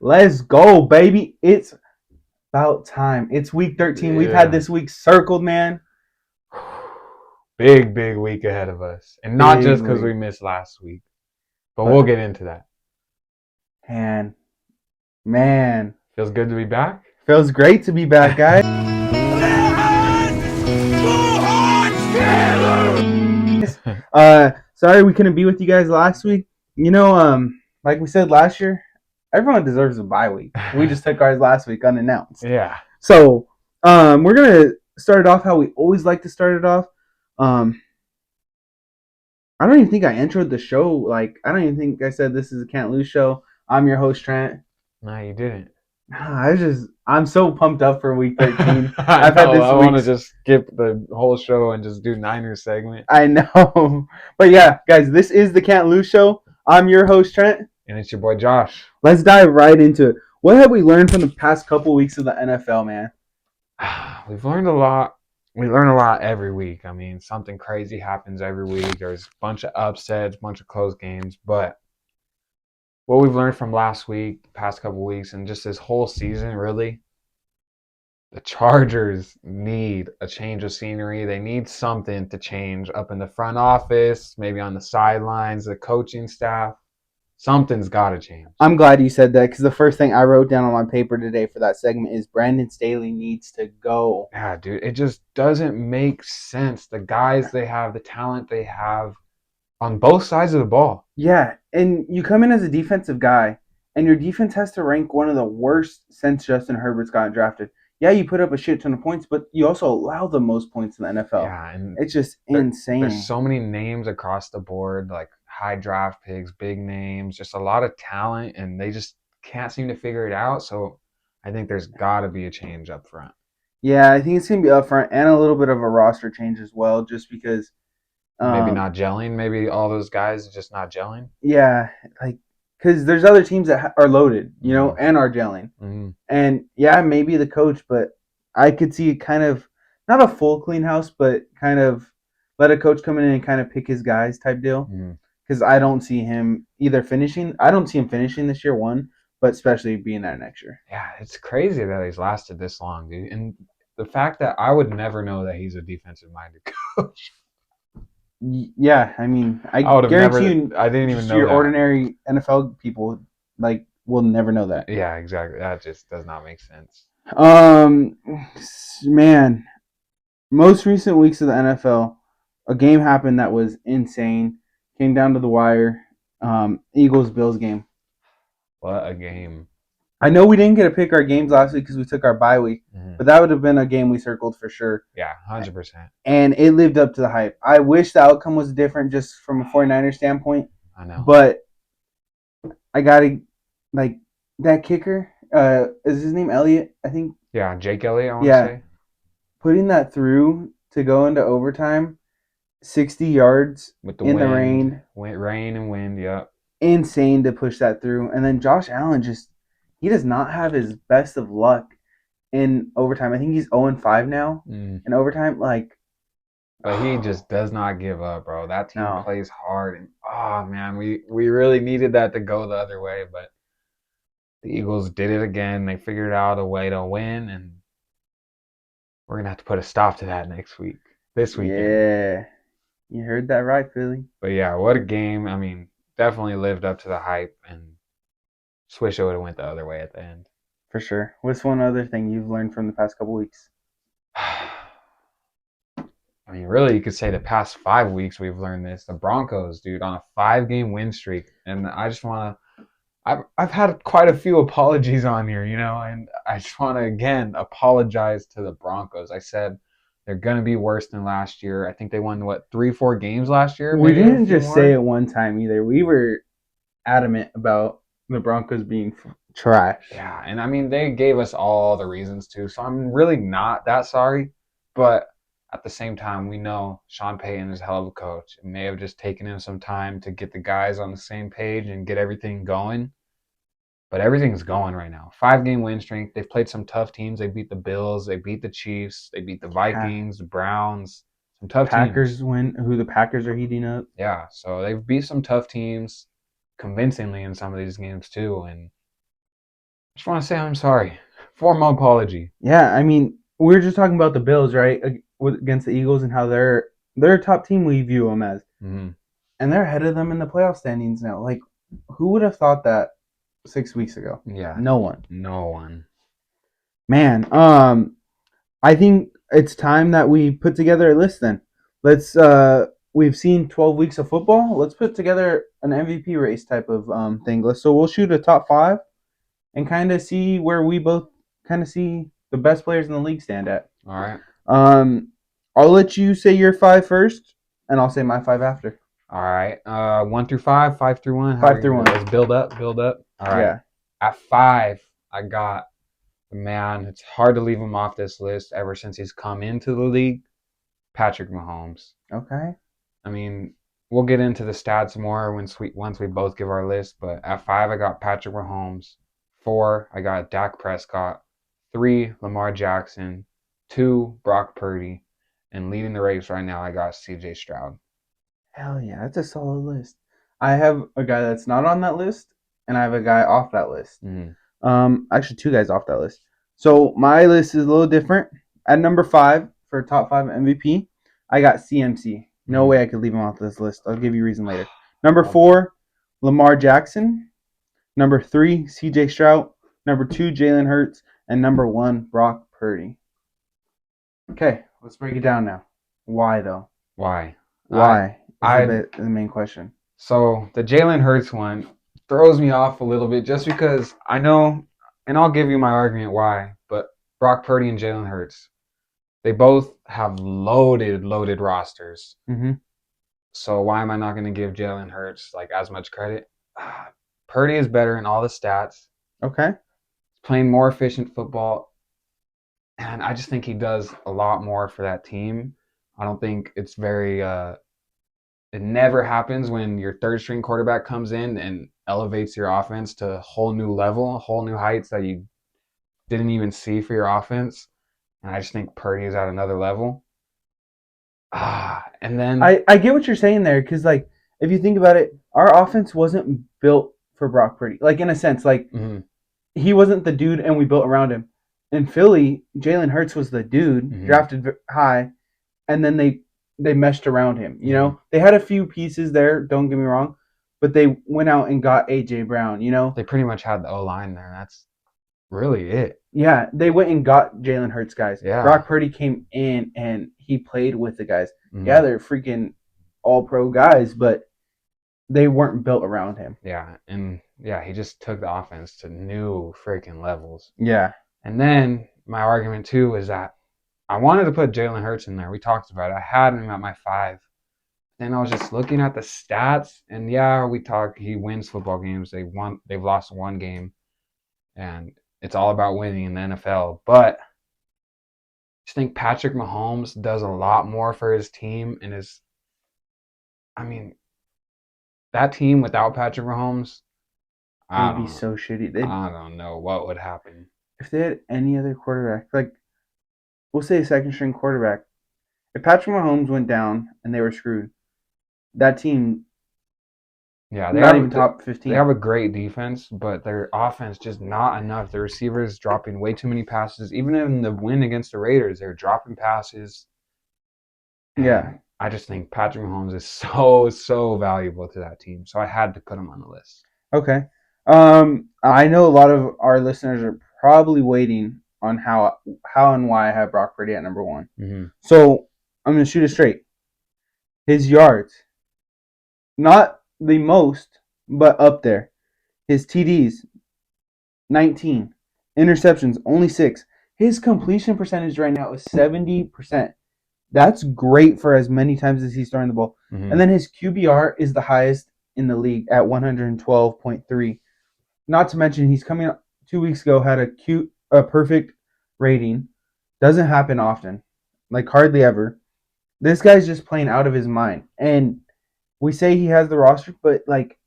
Let's go, baby. It's about time. It's week 13. We've had Yeah. this week circled, man. Big week ahead of us. And not Big just because week. we missed last week, but we'll But, get into that. man, Feels good to be back. feels great to be back, guys. Sorry we couldn't be with you guys last week. Like we said last year, everyone deserves a bye week. We just took ours last week unannounced. Yeah. So, we're gonna start it off how we always like to start it off. Um, I don't even think I introed the show. Like, I don't even think I said this is a Can't Lose show. I'm your host, Trent. No, you didn't. I'm so pumped up for week 13. I I've had know. this I want to week's, just skip the whole show and just do Niners segment. I know. But yeah, guys, this is the Can't Lose show. I'm your host, Trent. And it's your boy Josh. Let's dive right into it. What have we learned from the past couple weeks of the NFL, man? We've learned a lot. We learn a lot every week. I mean, something crazy happens every week. There's a bunch of upsets, bunch of close games. But what we've learned from last week, past couple weeks, and just this whole season, really, the Chargers need a change of scenery. They need something to change up in the front office, maybe on the sidelines, the coaching staff. Something's got to change. I'm glad you said that because the first thing I wrote down on my paper today for that segment is Brandon Staley needs to go. Yeah, dude, it just doesn't make sense. The guys they have, the talent they have on both sides of the ball. Yeah, and you come in as a defensive guy, and your defense has to rank one of the worst since Justin Herbert's gotten drafted. Yeah, you put up a shit ton of points, but you also allow the most points in the NFL. Yeah, and It's just there's insane. so many names across the board, like high draft picks, big names, just a lot of talent, and they just can't seem to figure it out. So I think there's got to be a change up front. Yeah, I think it's gonna be upfront and a little bit of a roster change as well, just because. Maybe Um, not gelling. Maybe all those guys are just not gelling. yeah, like because there's other teams that are loaded, Mm-hmm. and are gelling. Mm-hmm. And yeah, maybe the coach, but I could see kind of not a full clean house, but kind of let a coach come in and kind of pick his guys type deal. Mm-hmm. Because I don't see him either finishing. I don't see him finishing this year, one, but especially being there next year. Yeah, it's crazy that he's lasted this long, dude. And the fact that I would never know that he's a defensive minded coach. Yeah, I mean, I I would have guarantee never. you, I didn't even just know your that. ordinary NFL people like will never know that. Yeah, exactly. That just does not make sense. Um, man, most recent weeks of the NFL, a game happened that was insane. Came down to the wire. Eagles Bills game. What a game. I know we didn't get to pick our games last week because we took our bye week, Mm-hmm. but that would have been a game we circled for sure. Yeah, 100%. And it lived up to the hype. I wish the outcome was different just from a 49er standpoint, I know. but I gotta like that kicker. Is his name Elliott? I think. Yeah, Jake Elliott, I want to Yeah, say. putting that through to go into overtime, 60 yards With the in the rain, rain and wind, yep. insane to push that through. And then Josh Allen he does not have his best of luck in overtime. I think he's 0-5 now in overtime. Like, But he just does not give up, bro. That team no. plays hard. And, oh, man, we really needed that to go the other way. But the Eagles did it again. They figured out a way to win. And we're going to have to put a stop to that this weekend. Yeah. You heard that right, Philly. But, yeah, what a game. I mean, definitely lived up to the hype. And wish it would have went the other way at the end. For sure. What's one other thing you've learned from the past couple weeks? I mean, really, you could say the past 5 weeks we've learned this. The Broncos, dude, on a 5-game win streak, and I just want to. I've had quite a few apologies on here, and I just want to again apologize to the Broncos. I said they're gonna be worse than last year. I think they won 3, 4 games last year. We Maybe didn't just say it one time either. We were adamant about the Broncos being trash. Yeah, and I mean they gave us all the reasons to, so I'm really not that sorry, but at the same time, we know Sean Payton is a hell of a coach. It may have just taken him some time to get the guys on the same page and get everything going. But everything's going right now. 5-game win streak. They've played some tough teams. They beat the Bills. They beat the Chiefs. They beat the Vikings, the Browns. Some tough Packers teams. who the Packers are heating up. Yeah, so they've beat some tough teams convincingly in some of these games too. And Just want to say I'm sorry. Formal apology. Yeah, I mean, we were just talking about the Bills, right, against the Eagles and how they're a top team we view them as, Mm-hmm. and they're ahead of them in the playoff standings now. Like, who would have thought that 6 weeks ago? Yeah, No one. no one. Man, I think it's time that we put together a list. Then let's. We've seen 12 weeks of football. Let's put together an MVP race type of thing. So we'll shoot a top five and kind of see where we both kind of see the best players in the league stand at. All right. Um, I'll let you say your five first, and I'll say my five after. All right. 1 through 5, 5 through 1. How are Five we through gonna do? one. Let's build up, build up. All right. Yeah. At 5, I got the man. It's hard to leave him off this list ever since he's come into the league. Patrick Mahomes. Okay. I mean, we'll get into the stats more once we both give our list. But at 5, I got Patrick Mahomes. 4, I got Dak Prescott. 3, Lamar Jackson. 2, Brock Purdy. And leading the race right now, I got C.J. Stroud. Hell yeah, that's a solid list. I have a guy that's not on that list, and I have a guy off that list. Mm-hmm. Actually, two guys off that list. So my list is a little different. At number five for top five MVP, I got CMC. No Mm-hmm. way I could leave him off this list. I'll give you a reason later. Number Love it. four, Lamar Jackson. Number three, CJ Stroud. Number two, Jalen Hurts. And number one, Brock Purdy. Okay, let's break it down now. Why though? Why? I Why is I the main question. so the Jalen Hurts one throws me off a little bit just because I know, and I'll give you my argument why. But Brock Purdy and Jalen Hurts, they both have loaded rosters. Mm-hmm. So why am I not going to give Jalen Hurts like as much credit? Purdy is better in all the stats. Okay. He's playing more efficient football, and I just think he does a lot more for that team. I don't think it's very it never happens when your third string quarterback comes in and elevates your offense to a whole new level, whole new heights that you didn't even see for your offense. And I just think Purdy is at another level. And then I get what you're saying there because like if you think about it, our offense wasn't built for Brock Purdy. Like in a sense, like mhm, he wasn't the dude, and we built around him. In Philly, Jalen Hurts was the dude, mhm, drafted high, and then they meshed around him. You mhm. know, they had a few pieces there. Don't get me wrong, but they went out and got AJ Brown. You know, They pretty much had the O line there. That's really it. yeah, they went and got Jalen Hurts guys. Yeah. Brock Purdy came in and he played with the guys. Yeah, Mhm. they're freaking all pro guys, but they weren't built around him. Yeah. And yeah, he just took the offense to new freaking levels. Yeah. And then my argument too is that I wanted to put Jalen Hurts in there. We talked about it. I had him at my 5. Then I was just looking at the stats, and yeah, we talk. He wins football games. They've lost one game, and it's all about winning in the NFL. But I just think Patrick Mahomes does a lot more for his team, and is I mean that team without Patrick Mahomes, It I would be don't so shitty. I don't know what would happen. If they had any other quarterback, like we'll say a second string quarterback, if Patrick Mahomes went down and they were screwed, that team Yeah, not even top they 15. have a great defense, but their offense just not enough. The receivers dropping way too many passes. Even in the win against the Raiders, they're dropping passes. Yeah. And I just think Patrick Mahomes is so valuable to that team. So I had to put him on the list. Okay. I know a lot of our listeners are probably waiting on how and why I have Brock Purdy at number one. Mm-hmm. So I'm gonna shoot it straight. His yards, not the most, but up there. His TDs, 19. Interceptions, only 6. His completion percentage right now is 70%. That's great for as many times as he's throwing the ball. Mm-hmm. And then his QBR is the highest in the league at 112.3. Not to mention he's coming up 2 weeks ago had a perfect rating. Doesn't happen often, like hardly ever. This guy's just playing out of his mind. And we say he has the roster, but like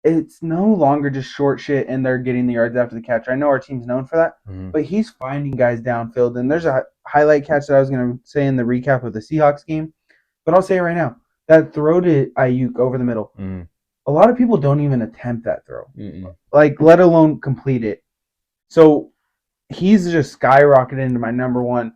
it's no longer just short shit and they're getting the yards after the catch. I know our team's known for that, Mm-hmm. but he's finding guys downfield. And there's a highlight catch that I was going to say in the recap of the Seahawks game, but I'll say it right now. That throw to Ayuk over the middle. Mm-hmm. A lot of people don't even attempt that throw, Mm-hmm. like let alone complete it. So he's just skyrocketed into my number one.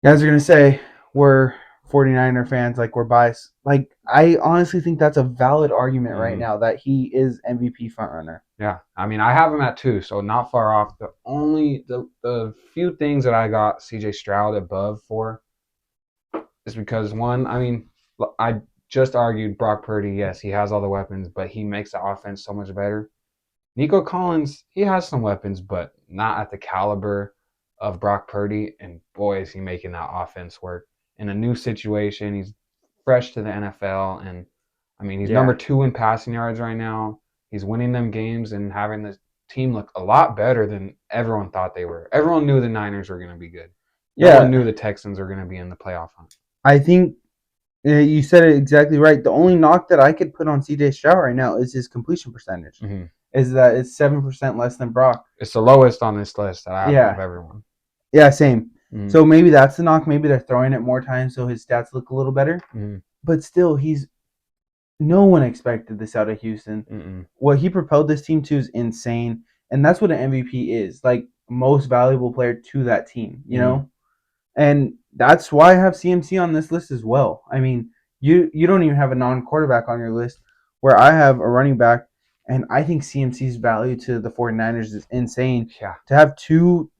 You guys are gonna say we're 49er fans, like we're biased. Like I honestly think that's a valid argument right Mm-hmm. now that he is MVP frontrunner. Yeah, I mean, I have him at 2, so not far off. The few things that I got CJ Stroud above for is because one, I mean, I just argued Brock Purdy. Yes, he has all the weapons, but he makes the offense so much better. Nico Collins, he has some weapons, but not at the caliber of Brock Purdy. And boy, is he making that offense work in a new situation. He's fresh to the NFL, and I mean, he's number Yeah, 2 in passing yards right now. He's winning them games and having the team look a lot better than everyone thought they were. Everyone knew the Niners were going to be good. No one yeah. knew the Texans were going to be in the playoff hunt. I think you said it exactly right. The only knock that I could put on CJ Stroud right now is his completion percentage. Mm-hmm. Is that it's 7% less than Brock. It's the lowest on this list that I have of Yeah, everyone. yeah, same. Mm-hmm. So maybe that's the knock. Maybe they're throwing it more times so his stats look a little better. Mm-hmm. But still, he's no one expected this out of Houston. Mm-hmm. What he propelled this team to is insane, and that's what an MVP is, like most valuable player to that team. You Mm-hmm. know, and that's why I have CMC on this list as well. I mean, you don't even have a non-quarterback on your list, where I have a running back, and I think CMC's value to the 49ers is insane. Yeah. To have two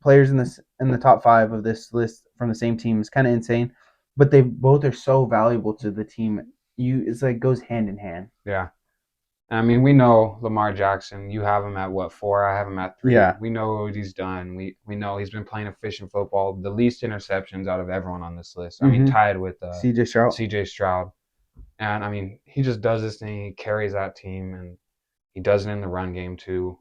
players in the top 5 of this list from the same team is kind of insane, but they both are so valuable to the team. It's like goes hand in hand. Yeah. I mean, we know Lamar Jackson. You have him at what, 4? I have him at 3. Yeah. We know what he's done. We know he's been playing efficient football, the least interceptions out of everyone on this list. I mean, Mm-hmm. tied with CJ Stroud. C.J. Stroud. And I mean, he just does this thing. He carries that team, and he does it in the run game too.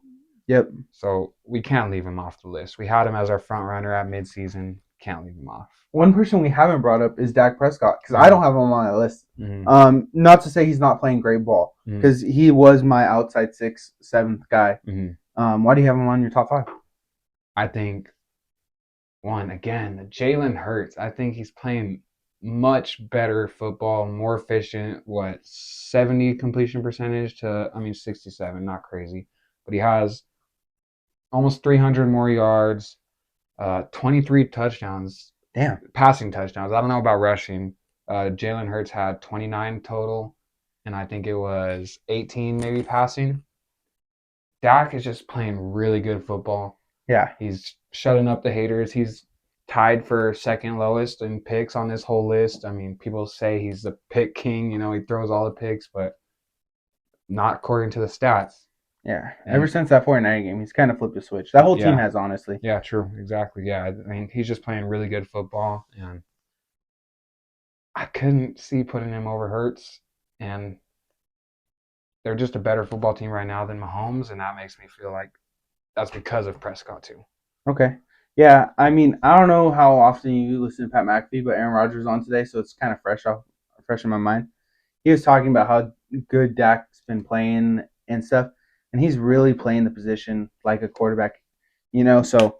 Yep. So we can't leave him off the list. We had him as our front runner at midseason. Can't leave him off. One person we haven't brought up is Dak Prescott because I Mm-hmm. don't have him on my list. Mm-hmm. Not to say he's not playing great ball Mm-hmm. because he was my outside 6th, 7th guy. Mm-hmm. Why do you have him on your top 5? I think one again, Jalen Hurts. I think he's playing much better football, more efficient. What 70 completion percentage to? I mean 67, not crazy, but he has almost 300 more yards, 23 touchdowns, Damn. passing touchdowns. I don't know about rushing. Jalen Hurts had 29 total, and I think it was 18 maybe passing. Dak is just playing really good football. Yeah. He's shutting up the haters. He's tied for second lowest in picks on this whole list. I mean, people say he's the pick king. He throws all the picks, but not according to the stats. Yeah. Ever And since that 49 game, he's kind of flipped a switch. That whole team yeah, has, honestly. yeah, true, exactly. Yeah, I mean, he's just playing really good football, and I couldn't see putting him over Hurts. And they're just a better football team right now than Mahomes, and that makes me feel like that's because of Prescott too. Okay. Yeah. I mean, I don't know how often you listen to Pat McAfee, but Aaron Rodgers is on today, so it's kind of fresh in my mind. He was talking about how good Dak's been playing and stuff, and he's really playing the position like a quarterback. So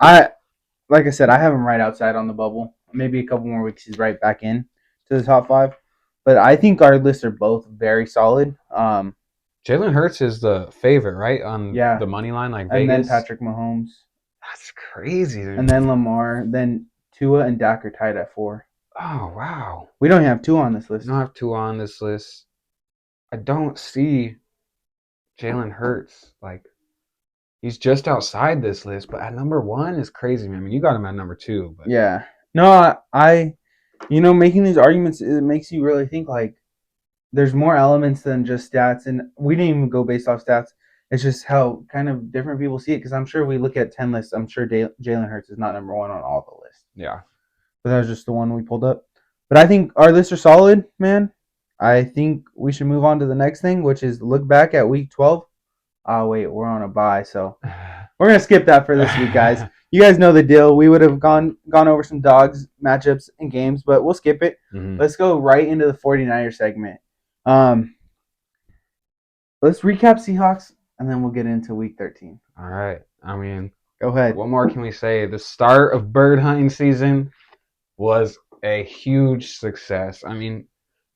I like I said, I have him right outside on the bubble. Maybe a couple more weeks, he's right back in to the top 5. But I think our lists are both very solid. Jalen Hurts is the favorite, right, on Yeah, the money line, like and then Vegas. Patrick Mahomes, That's crazy, and dude. then Lamar, then Tua and Dak are tied at 4. Oh wow. We don't have Tua on this We don't list. have two on this list. I don't see Jalen Hurts. Like he's just outside this list, but at number 1 is crazy, man. I mean, you got him at number 2, but Yeah, no, making these arguments it makes you really think like there's more elements than just stats, and we didn't even go based off stats. It's just how kind of different people see it. Because I'm sure we look at 10 lists. I'm sure Jalen Hurts is not number 1 on all the lists, yeah. but that was just the one we pulled up. But I think our lists are solid, man. I think we should move on to the next thing, which is look back at week 12. Oh wait, we're on a bye, so we're gonna skip that for this week, guys. You guys know the deal. We would have gone over some dogs matchups and games, but we'll skip it. Mm-hmm. Let's go right into the 49er segment. Um, let's recap Seahawks, and then we'll get into week 13. All right. I mean, Go ahead. what more can we say? The start of bird hunting season was a huge success. I mean,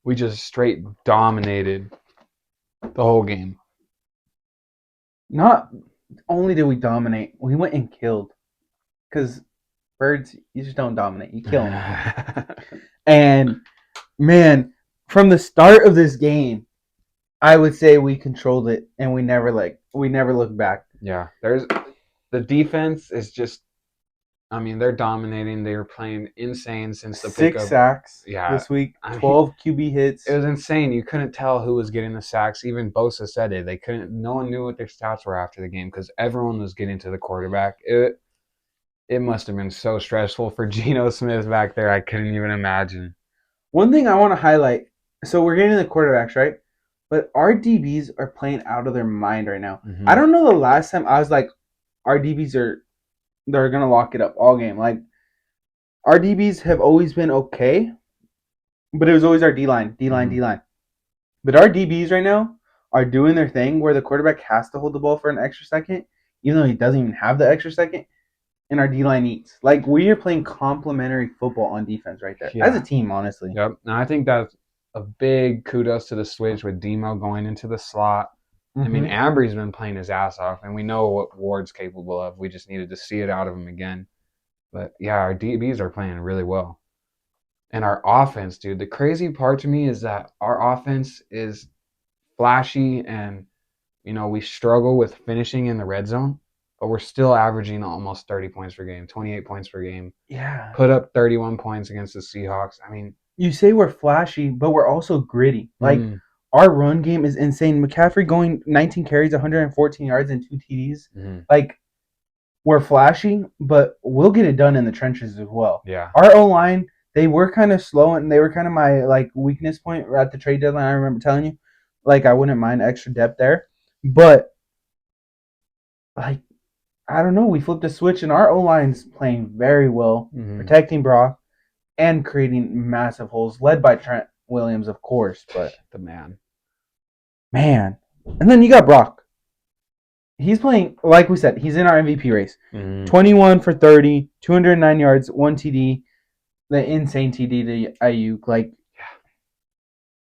we just straight dominated the whole game. Not only did we dominate, we went and killed. Because birds, you just don't dominate, you kill them. And man, from the start of this game, I would say we controlled it, and we never looked back. Yeah, there's the defense is just. I mean, they're dominating. They're playing insane since the pick Six of. sacks Yeah, this week, I mean, 12 QB it hits. was insane. You couldn't tell who was getting the sacks. Even Bosa said it. They couldn't. No one knew what their stats were after the game because everyone was getting to the quarterback. It must have been so stressful for Geno Smith back there. I couldn't even imagine. One thing I want to highlight, so we're getting the quarterbacks, right? But our DBs are playing out of their mind right now. I Mm-hmm. don't know the last time I was like, our DBs they're gonna lock it up all game. Like our DBs have always been okay, but it was always our D line, D line, Mm-hmm. D line. But our DBs right now are doing their thing where the quarterback has to hold the ball for an extra second, even though he doesn't even have the extra second, and our D line eats. Like we are playing complementary football on defense right there as a Yeah. team, honestly. Yep. And I think that's a big kudos to the switch with Demo going into the slot. I mean, Mm-hmm. Ambry's been playing his ass off, and we know what Ward's capable of. We just needed to see it out of him again. But yeah, our DBs are playing really well. And our offense, dude, the crazy part to me is that our offense is flashy and, we struggle with finishing in the red zone, but we're still averaging almost 30 points per game, 28 points per game, Yeah. put up 31 points against the Seahawks. I mean, You say we're flashy, but we're also gritty. Like mm, our run game is insane. McCaffrey going 19 carries, 114 yards, and two TDs. mm, Like we're flashy, but we'll get it done in the trenches as well. yeah, Our O line, they were kind of slow, and they were kind of my like weakness point at the trade deadline. I remember telling you, like I wouldn't mind extra depth there, but like I don't know, we flipped a switch, and our O line's playing very well, mm, protecting Brock and creating massive holes, led by Trent Williams, of course. But the man. man, and then you got Brock. He's playing like we said. He's in our MVP race. Mm, 21 for 30, 209 yards, one TD, the insane TD to Ayuk. Like, yeah,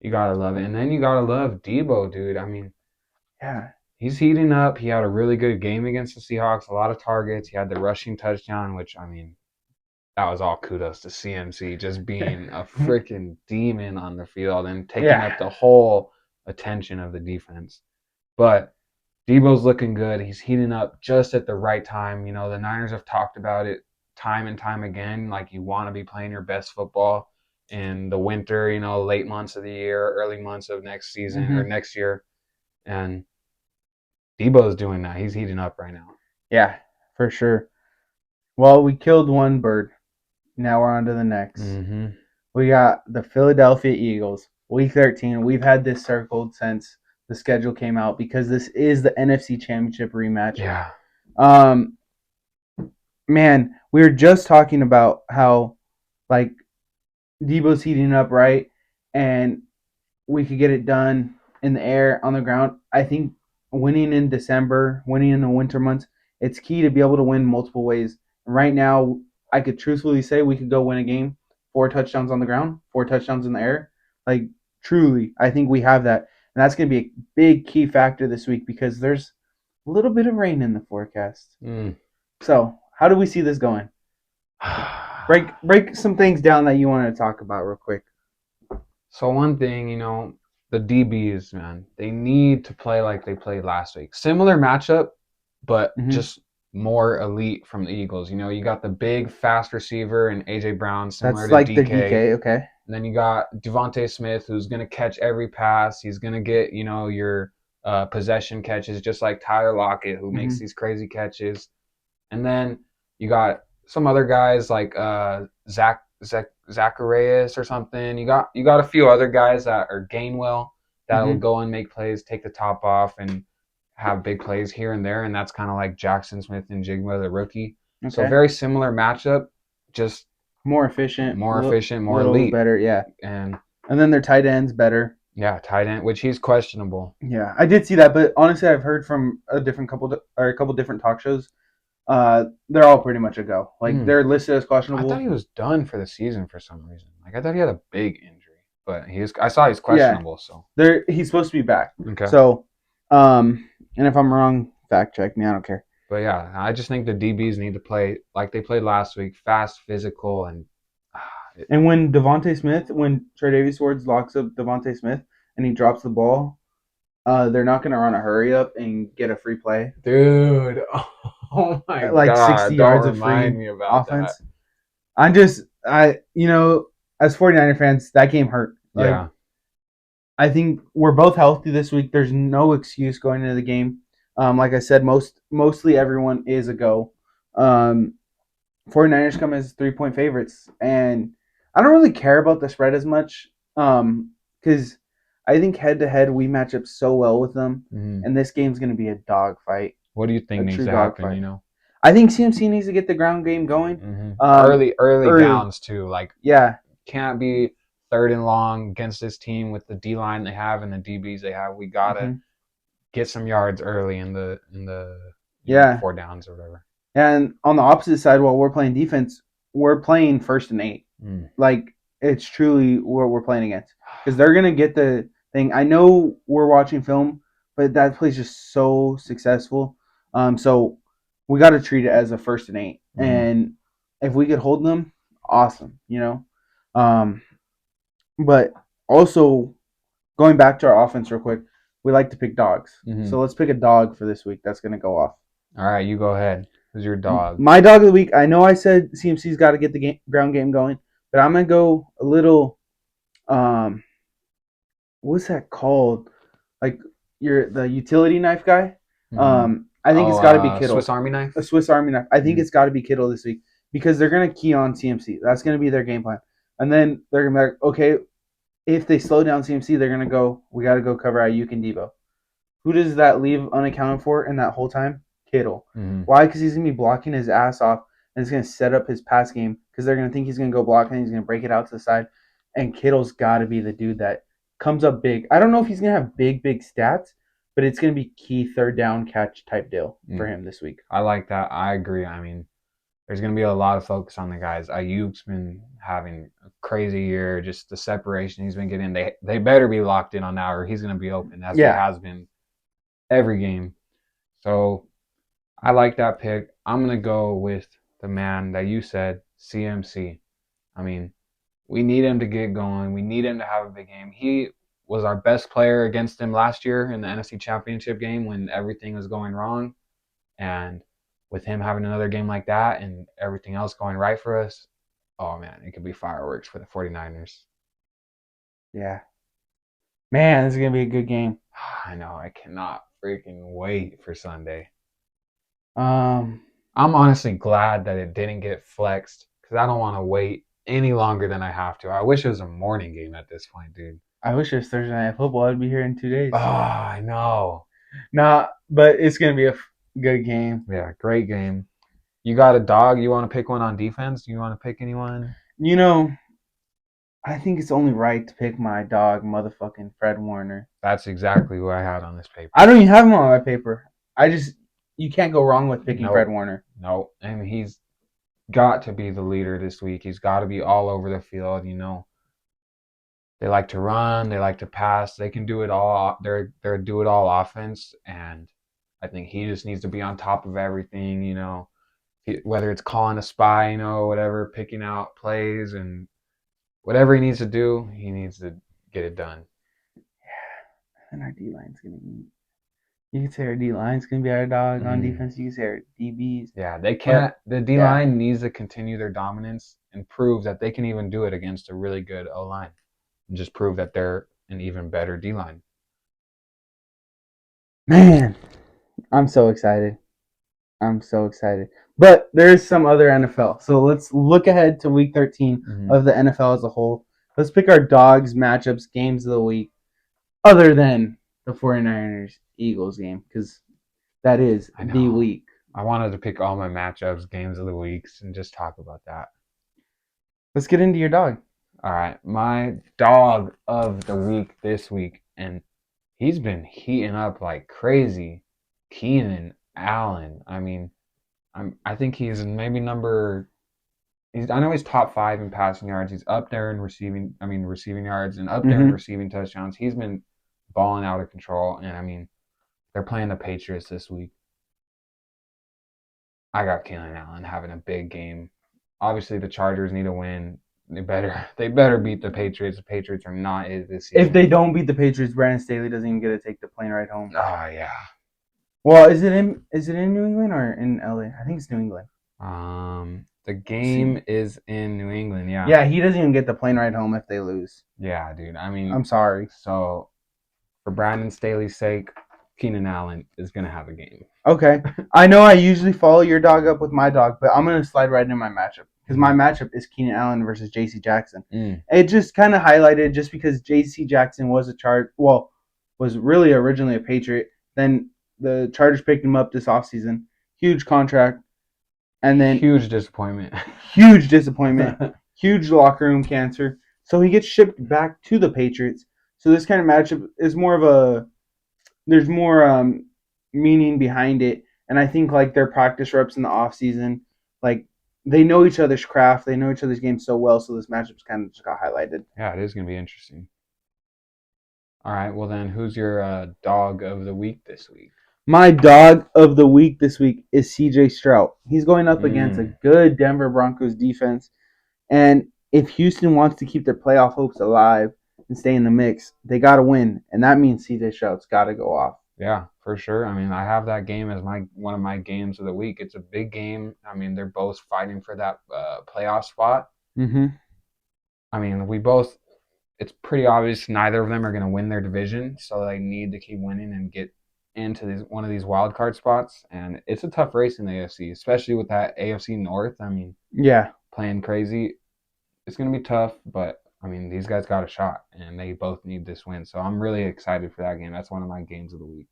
you gotta love it. And then you gotta love Debo, dude. I mean, yeah. he's heating up. He had a really good game against the Seahawks, a lot of targets. He had the rushing touchdown, which, I mean, that was all kudos to CMC just being a freaking demon on the field and taking Yeah. up the whole attention of the defense. But Debo's looking good. He's heating up just at the right time. The Niners have talked about it time and time again. Like you want to be playing your best football in the winter, late months of the year, early months of next season or Mm-hmm. next year. And Debo's doing that. He's heating up right now. Yeah, for sure. Well, we killed one bird. Now we're on to the next. Mm-hmm. We got the Philadelphia Eagles, week 13. We've had this circled since the schedule came out because this is the NFC Championship rematch. Yeah. Um, man, we were just talking about how like Debo's heating up, right? And we could get it done in the air, on the ground. I think winning in December, winning in the winter months, it's key to be able to win multiple ways. Right now, I could truthfully say we could go win a game, 4 touchdowns on the ground, 4 touchdowns in the air. Like truly, I think we have that, and that's going to be a big key factor this week because there's a little bit of rain in the forecast. Mm. So, how do we see this going? Break some things down that you wanted to talk about real quick. So one thing, the DBs, man, they need to play like they played last week. Similar matchup, but Mm-hmm. just more elite from the Eagles. You got the big, fast receiver and AJ Brown, similar That's to like their DK. DK, okay? And then you got Devontae Smith, who's gonna catch every pass. He's gonna get, your possession catches, just like Tyler Lockett, who makes Mm-hmm. these crazy catches. And then you got some other guys like Zacharias or something. You got a few other guys that are Gainwell that will Mm-hmm. go and make plays, take the top off, and have big plays here and there. And that's kind of like Jackson Smith and Jigma, the rookie. So Okay. very similar matchup, just More efficient, more efficient, more little elite, better, yeah. and And then their tight ends better. yeah, tight end, which he's questionable. Yeah, I did see that, but honestly, I've heard from a couple different talk shows. They're all pretty much a go. Like Hmm. they're listed as I thought questionable. he was done for the season for some reason. Like I thought he had a big injury, but I saw he's Yeah, questionable. So he's supposed to be back. okay. So, and if I'm wrong, fact check me. I don't care. But yeah, I just think the DBs need to play like they played last week, fast, physical, and it, And when Trey Davis Ward locks up Devontae Smith and he drops the ball, they're not going to run a hurry up and get a free play. dude, oh my Like 60 god, don't yards of remind free me about that. offense. As 49er fans, that game hurt. Like, Yeah. I think we're both healthy this week. There's no excuse going into the game. Like I said, mostly everyone is a go. Um, 49ers come as 3-point favorites. And I don't really care about the spread as much because I think head to head we match up so well with them. Mm-hmm. And this game's going to be a dog fight, What do you think a needs true to dog happen? fight. I think CMC needs to get the ground game going Mm-hmm. um, Early early. downs too. Like Yeah. can't be third and long against this team with the D line they have and the DBs they have. We gotta Mm-hmm. get some yards early in the Yeah. 4 downs or whatever. And on the opposite side, while we're playing defense, we're playing 1st and 8. Mm. Like it's truly what we're playing against because they're gonna get the thing. I know we're watching film, but that play's just so successful. So we got to treat it as a 1st and 8, Mm-hmm. and if we could hold them, awesome. Um, but also going back to our offense real quick, we like to pick dogs. Mm-hmm. So let's pick a dog for this week that's gonna go off. All right, you go ahead. Who's your dog? My dog of the week. I know I said CMC's got to get the ground game going, but I'm gonna go a little. Um, what's that called? Like you're the utility knife guy. Mm-hmm. I think Oh, it's got to be Swiss Kittle, Army knife. a Swiss Army knife. I think Mm-hmm. it's got to be Kittle this week because they're gonna key on CMC. That's gonna be their game plan, and then they're gonna be like, okay, if they slow down CMC, they're gonna go. We got to go cover Ayuk and Debo. Who does that leave unaccounted for in that whole time? Kittle. Mm-hmm. Why? Because he's gonna be blocking his ass off, and it's gonna set up his pass game because they're gonna think he's gonna go block and he's gonna break it out to the side. And Kittle's got to be the dude that comes up big. I don't know if he's gonna have big stats, but it's gonna be key third down catch type deal for him this week. I like that. I agree. I mean, there's going to be a lot of focus on the guys. Ayuk's been having a crazy year. Just the separation he's been getting. They better be locked in on that, or he's going to be open as he Yeah, has been every game. So I like that pick. I'm going to go with the man that you said, CMC. I mean, we need him to get going. We need him to have a big game. He was our best player against him last year in the NFC Championship game when everything was going wrong. And with him having another game like that and everything else going right for us, oh man, it could be fireworks for the 49ers. yeah. Man, this is gonna be a good game. I know. I cannot freaking wait for Sunday. Um, I'm honestly glad that it didn't get flexed because I don't want to wait any longer than I have to. I wish it was a morning game at this point, dude. I wish it was Thursday night football. I'd be here in 2 days. Oh, I know. Nah, but it's gonna be a good game. Yeah, great game. You got a dog? You want to pick one on defense? Do you want to pick anyone? You know, I think it's only right to pick my dog, motherfucking Fred Warner. That's exactly who I had on this I paper. don't even have him on my paper. You can't go wrong with picking Fred Nope. Warner. Nope. And he's got to be the leader this week. He's got to be all over the field. They like to run, they like to pass, they can do it all. They're do it all offense, and I think he just needs to be on top of everything. Whether it's calling a spy, whatever, picking out plays and whatever he needs to do, he needs to get it done. And our D line's gonna be. You could say our D line's gonna be our dog on Mm. defense. You could say our DBs, Yeah, they can't. but The D yeah, line needs to continue their dominance and prove that they can even do it against a really good O line, and just prove that they're an even better D line. man, I'm so excited. I'm so excited. But there's some other NFL. So let's look ahead to week 13 Mm-hmm. of the NFL as a whole. Let's pick our dogs, matchups, games of the week, other than the 49ers Eagles game, because that is I the know. week. I wanted to pick all my matchups, games of the weeks, and just talk about that. Let's get into your dog. All right, my dog of the week this week, and he's been heating up like crazy. Keenan Allen. I mean, I think he's maybe number. I know he's top 5 in passing yards. He's up there in receiving. I mean, receiving yards and up there in Mm-hmm. receiving touchdowns. He's been balling out of control, and I mean, they're playing the Patriots this week. I got Keenan Allen having a big game. Obviously, the Chargers need to win. They better beat the Patriots. The Patriots are not it this If they season. don't beat the Patriots, Brandon Staley doesn't even get to take the plane ride home. Oh yeah. Well, is it in New England or in LA? I think it's New England. The See, game is in New England. Yeah. yeah, he doesn't even get the plane ride home if they lose. Yeah, dude. I mean, I'm sorry. so for Brandon Staley's sake, Keenan Allen is gonna have a game. Okay, I know I usually follow your dog up with my dog, but I'm gonna slide right into my matchup because my matchup is Keenan Allen versus J.C. Jackson. Mm. It just kind of highlighted just because J.C. Jackson was was really originally a Patriot. Then the Chargers picked him up this offseason, huge contract, and then Huge disappointment. huge disappointment, huge locker room cancer. So he gets shipped back to the Patriots. So this kind of matchup is more of a there's more meaning behind it, and I think like their practice reps in the off season, like they know each other's craft, they know each other's game so well. So this matchup's kind of just got highlighted. Yeah, it is gonna be interesting. All right, well then, who's your dog of the week this week? My dog of the week this week is C.J. Stroud. He's going up against a Mm. good Denver Broncos defense, and if Houston wants to keep their playoff hopes alive and stay in the mix, they got to win, and that means C.J. Stroud's got to go off. Yeah, for sure. I mean, I have that game as my one of my games of the week. It's a big game. I mean, they're both fighting for that playoff spot. Mm-hmm. I mean, we both. It's pretty obvious neither of them are going to win their division, so they need to keep winning and get into one of these wild card spots. And it's a tough race in the AFC, especially with that AFC North. I mean, Yeah. playing crazy. It's going to be tough, but I mean, these guys got a shot, and they both need this win. So I'm really excited for that game. That's one of my games of the week.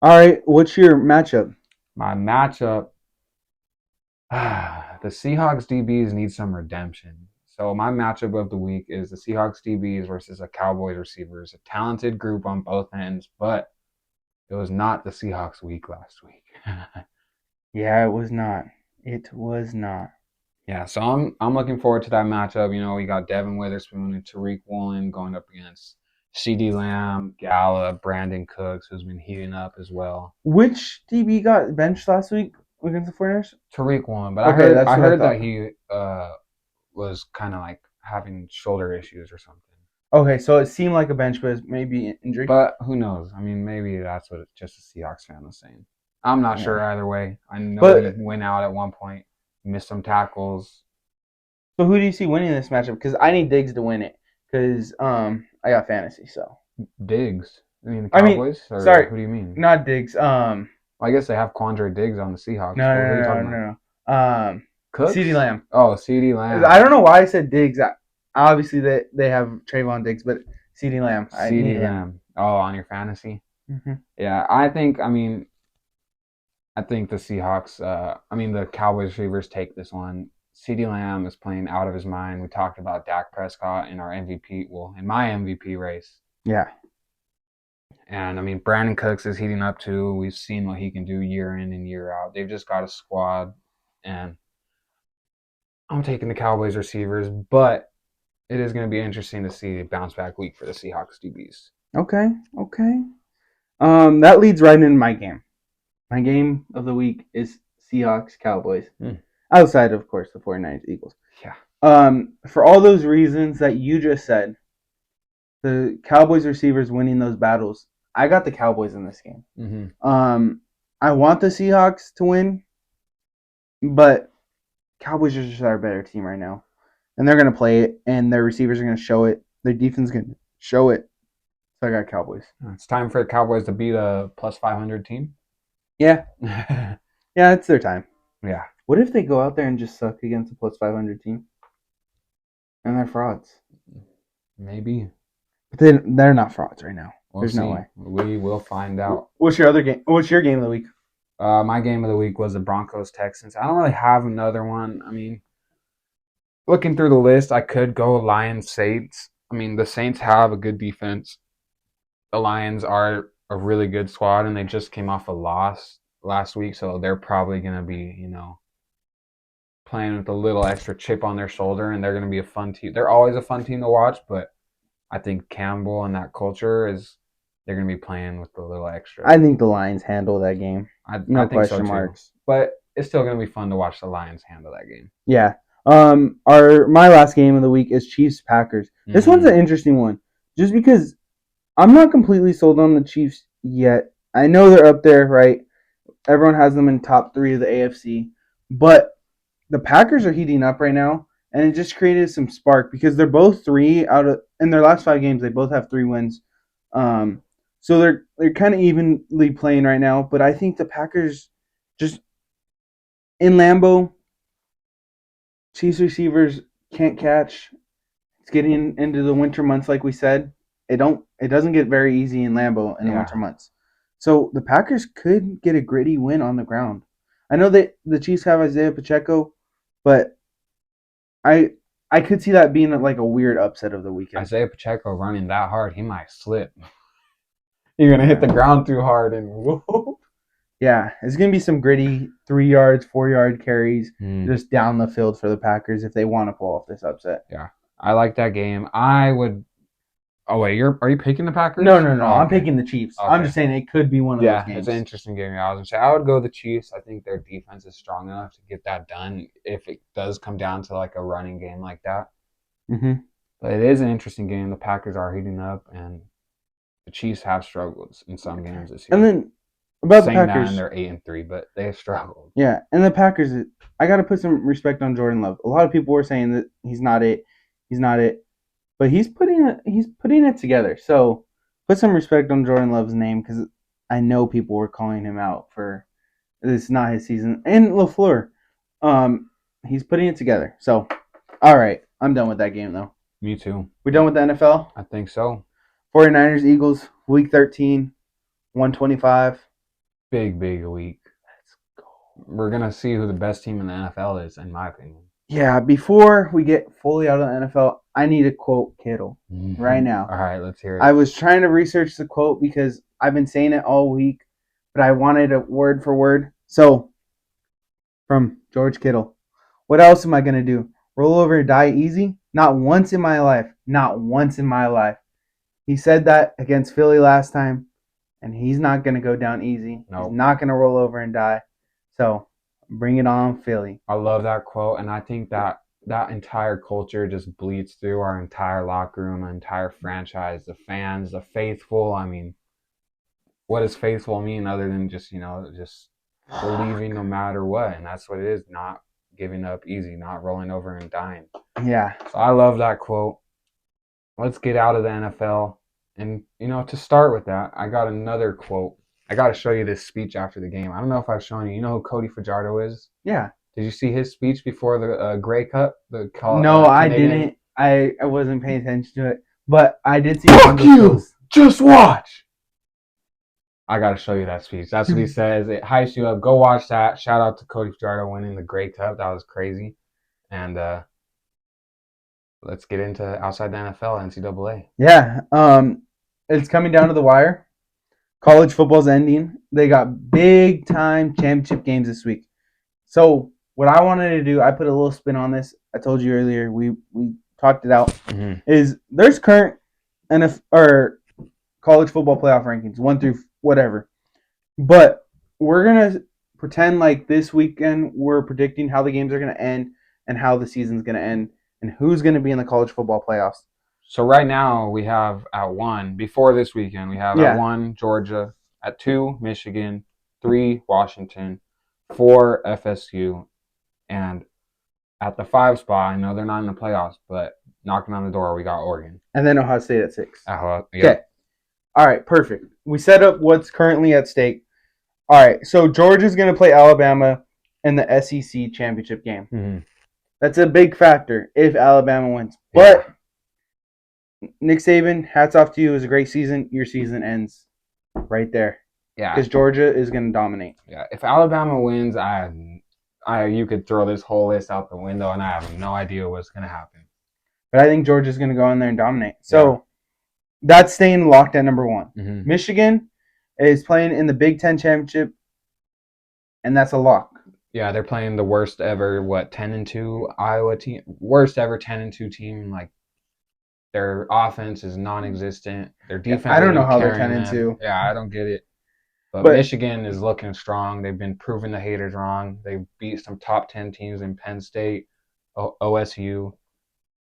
All right. What's your matchup? My matchup, the Seahawks DBs need some redemption. So my matchup of the week is the Seahawks DBs versus the Cowboys receivers, a talented group on both ends, but it was not the Seahawks week last week. Yeah, it was not. It was not. Yeah, so I'm looking forward to that matchup. You know, we got Devin Witherspoon and Tariq Woolen going up against CD Lamb, Gallup, Brandon Cooks, who's been heating up as well. Which DB got benched last week against the 49ers? Tariq Woolen, but I Okay, heard that's I what I heard thought. that he was kind of like having shoulder issues or something. Okay, so it seemed like a bench, but it's maybe injury. But who knows? I mean, maybe that's what just a Seahawks fan was saying. I'm not sure Yeah. either way. I know he But went out at one point, missed some tackles. so who do you see winning this matchup? Because I need Diggs to win it. Because I got fantasy. So Diggs. I mean, the I mean, Cowboys, or sorry, who do you mean? not Diggs. Well, I guess they have Quandre Diggs on the Seahawks. No, Who are you no, no, talking no, about? no, no. CeeDee Cooks? Lamb. Oh, CeeDee I Lamb. don't know why I said Diggs. Obviously, they have Trayvon Diggs, but CeeDee Lamb. I need CeeDee him. Lamb. Oh, on your fantasy? Hmm. Yeah, I think the Seahawks, I mean, the Cowboys receivers take this one. CeeDee Lamb is playing out of his mind. We talked about Dak Prescott in our MVP, well, in my MVP race. Yeah. And I mean, Brandon Cooks is heating up too. We've seen what he can do year in and year out. They've just got a squad, and I'm taking the Cowboys receivers, but it is going to be interesting to see a bounce back week for the Seahawks DBs. Okay. Okay. That leads right into my game. My game of the week is Seahawks Cowboys. Hmm. Outside, of course, the 49ers Eagles. Yeah. For all those reasons that you just said, the Cowboys receivers winning those battles, I got the Cowboys in this game. Mm-hmm. I want the Seahawks to win, but Cowboys are just our better team right now. And they're going to play it, and their receivers are going to show it. Their defense is going to show it. So I got Cowboys. It's time for the Cowboys to beat a plus 500 team. Yeah. Yeah. Yeah, it's their time. What if they go out there and just suck against a plus 500 team? And they're frauds. Maybe. But they're not frauds right now. We'll There's no see. way. We will find out. What's your other game? What's your game of the week? My game of the week was the Broncos Texans. I don't really have another one. I mean, looking through the list, I could go Lions Saints. I mean, the Saints have a good defense. The Lions are a really good squad, and they just came off a loss last week, so they're probably going to be, playing with a little extra chip on their shoulder, and they're going to be a fun team. They're always a fun team to watch, but I think Campbell and that culture is they're going to be playing with a little extra. I think the Lions handle that game. I No think so question too. marks. But it's still going to be fun to watch the Lions handle that game. Yeah. My last game of the week is Chiefs Packers. This one's Mm-hmm. an interesting one, just because I'm not completely sold on the Chiefs yet. I know they're up there, right? Everyone has them in top 3 of the AFC, but the Packers are heating up right now, and it just created some spark because they're both 3 out of in their last 5 games. They both have 3 wins, um, so they're kind of evenly playing right now. But I think the Packers just in Lambeau, Chiefs receivers can't catch. It's getting into the winter months, like we said. It doesn't get very easy in Lambeau in the winter Yeah. months. So the Packers could get a gritty win on the ground. I know that the Chiefs have Isaiah Pacheco, but I I could see that being like a weird upset of the weekend. Isaiah Pacheco running that hard, he might slip. You're going to hit Yeah. the ground too hard and whoa. Yeah, it's gonna be some gritty 3 yards, 4 yard carries Mm, just down the field for the Packers if they want to pull off this upset. yeah. I like that game. I would. Oh, wait. Are you picking the No, Packers? no, no. Oh, I'm okay. picking the Chiefs. I'm Okay. just saying it could be one of those Yeah, it's an games. interesting game. I was gonna say I would go the Chiefs. I think their defense is strong enough to get that done if it does come down to like a running game like that. Mm-hmm. But it is an interesting game. The Packers are heating up, and the Chiefs have struggled in some games this And year. then about the Saying that, and Packers, they're 8-3, but they have struggled. yeah, and the Packers, I got to put some respect on Jordan Love. A lot of people were saying that he's not it, but he's putting it together. So put some respect on Jordan Love's name because I know people were calling him out for this is not his season. And LaFleur, um, he's putting it together. So all right, I'm done with that game though. Me too. We're done with the NFL. I think so. 49ers Eagles week 13, 125. Big week. We're gonna see who the best team in the NFL is, in my opinion. Yeah, before we get fully out of the NFL, I need to quote Kittle right now. All right, let's hear I it. was trying to research the quote because I've been saying it all week, but I wanted it word for word. So, from George Kittle, what else am I going to do? Roll over and die easy? Not once in my life. Not once in my life. He said that against Philly last time, and he's not going to go down easy. He's No, not going to roll over and die. So, bring it on, Philly. I love that quote, and I think that that entire culture just bleeds through our entire locker room, our entire franchise, the fans, the faithful. I mean, what does faithful mean other than just just believing no matter what? And that's what it is, not giving up easy, not rolling over and dying. Yeah. So I love that quote. Let's get out of the NFL. And to start with that, I got another quote. I got to show you this speech after the game. I don't know if I've shown you. You know who Cody Fajardo is? Yeah. Did you see his speech before the Grey Cup, the No, I Canadian? didn't. I wasn't paying attention to it, but I did see Fuck one of those you! posts. Just watch. I gotta show you that speech. That's what he says. It hypes you up. Go watch that. Shout out to Cody Fajardo winning the Grey Cup. That was crazy. And let's get into outside the NFL, NCAA. Yeah. It's coming down to the wire. College football's ending. They got big time championship games this week. So what I wanted to do, I put a little spin on this. I told you earlier. We talked it out. Mm-hmm. Is there's current NFL or college football playoff rankings 1 through whatever, but we're gonna pretend like this weekend we're predicting how the games are gonna end and how the season's gonna end and who's gonna be in the college football playoffs. So right now we have at 1, before this weekend, we have at Yeah. 1 Georgia, at 2 Michigan, 3 Washington, 4 FSU, and at the 5 spot, I know they're not in the playoffs, but knocking on the door, we got Oregon. And then Ohio State at 6. Yeah. Okay. All right, perfect. We set up what's currently at stake. All right, so Georgia's going to play Alabama in the SEC championship game. Mm-hmm. That's a big factor if Alabama wins. But Nick Saban, hats off to you. It was a great season. Your season ends right there Yeah. because Georgia is going to dominate. Yeah. If Alabama wins, you could throw this whole list out the window, and I have no idea what's going to happen. But I think Georgia's going to go in there and dominate. So that's staying locked at number 1. Mm-hmm. Michigan is playing in the Big Ten championship, and that's a lock. Yeah, they're playing the worst ever 10-2 Iowa team, worst ever 10-2 team. Like their offense is non-existent. Their defense. I don't know how they're carrying 10-2. Yeah, I don't get it. But But Michigan is looking strong. They've been proving the haters wrong. They beat some top 10 teams in Penn State, OSU.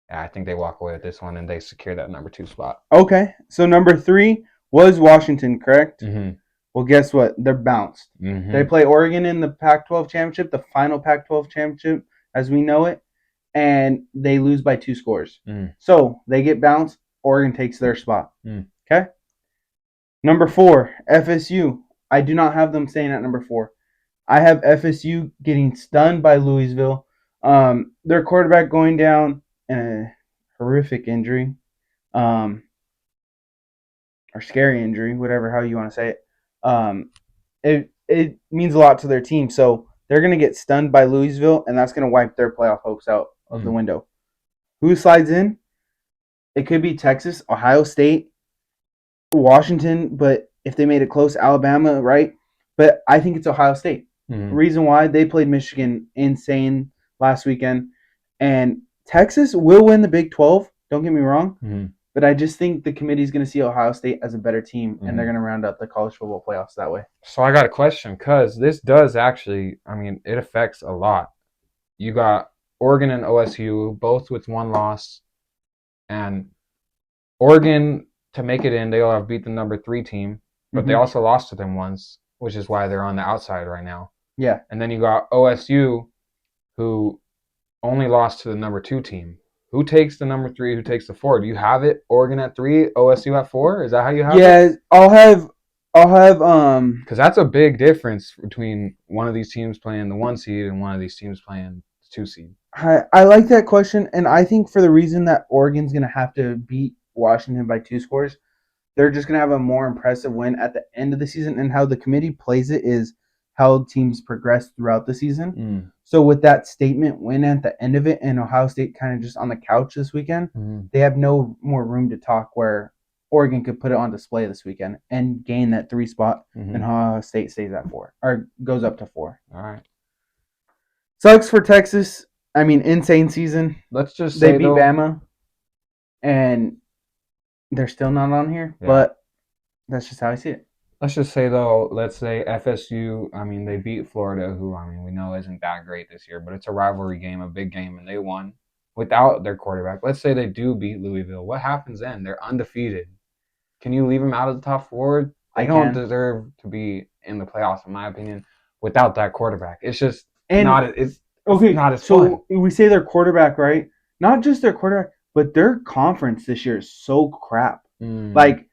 Yeah, I think they walk away with this one and they secure that number 2 spot. okay, so number 3 was Washington, correct? Mm-hmm. Well, guess what? They're bounced. Mm-hmm. They play Oregon in the Pac-12 championship, the final Pac-12 championship as we know it, and they lose by 2 scores. So they get bounced. Oregon takes their spot. Okay. Number 4, FSU. I do not have them staying at number 4. I have FSU getting stunned by Louisville. Their quarterback going down in a horrific injury, or scary injury, whatever how you want to say it. It means a lot to their team. So they're going to get stunned by Louisville, and that's going to wipe their playoff hopes out of the window. Who slides in? It could be Texas, Ohio State, Washington, but if they made it close, Alabama, right? But I think it's Ohio State. Reason why they played Michigan insane last weekend, and Texas will win the Big 12. Don't get me wrong, but I just think the committee is going to see Ohio State as a better team, and they're going to round out the college football playoffs that way. So I got a question because this does actually, I mean, it affects a lot. You got Oregon and OSU both with 1 loss, and Oregon to make it in, they'll have beat the number 3 team, but they also lost to them once, which is why they're on the outside right now. Yeah. And then you got OSU, who only lost to the number 2 team. Who takes the number 3? Who takes the 4? Do you have it? Oregon at 3, OSU at 4? Is that how you have it? Yeah, I'll have because that's a big difference between one of these teams playing the 1 seed and one of these teams playing the 2 seed. I like that question, and I think for the reason that Oregon's going to have to beat Washington by 2 scores, they're just going to have a more impressive win at the end of the season. And how the committee plays it is how teams progress throughout the season. So with that statement win at the end of it, and Ohio State kind of just on the couch this weekend, they have no more room to talk where Oregon could put it on display this weekend and gain that 3 spot, and Ohio State stays at 4 or goes up to 4. All right. Sucks for Texas. I mean, insane season. Let's just say they beat Bama, and they're still not on here, but that's just how I see it. Let's just say, though, let's say FSU, I mean, they beat Florida, who, I mean, we know isn't that great this year, but it's a rivalry game, a big game, and they won without their quarterback. Let's say they do beat Louisville. What happens then? They're undefeated. Can you leave them out of the top 4? They don't deserve to be in the playoffs, in my opinion, without that quarterback. It's just not as fun. So we say their quarterback, right? Not just their quarterback, but their conference this year is so crap. Like,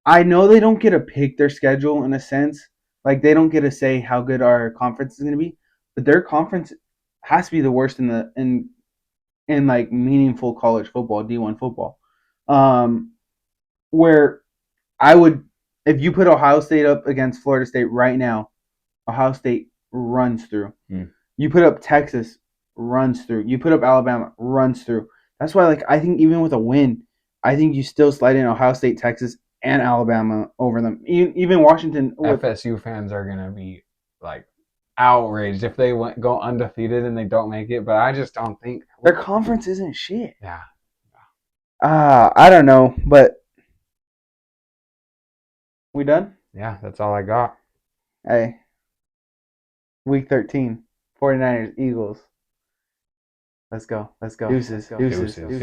I know they don't get to pick their schedule in a sense. Like, they don't get to say how good our conference is going to be, but their conference has to be the worst in like meaningful college football, D1 football. Where I would, if you put Ohio State up against Florida State right now, Ohio State runs through. You put up Texas, runs through. You put up Alabama, runs through. That's why, like, I think even with a win, I think you still slide in Ohio State, Texas, and Alabama over them. Even Washington. FSU fans are going to be, like, outraged if they go undefeated and they don't make it, but I just don't think. Their conference isn't shit. Yeah. I don't know, but we done? Yeah, that's all I got. Hey. Week 13. 49ers, Eagles. Let's go. Deuces. Deuces.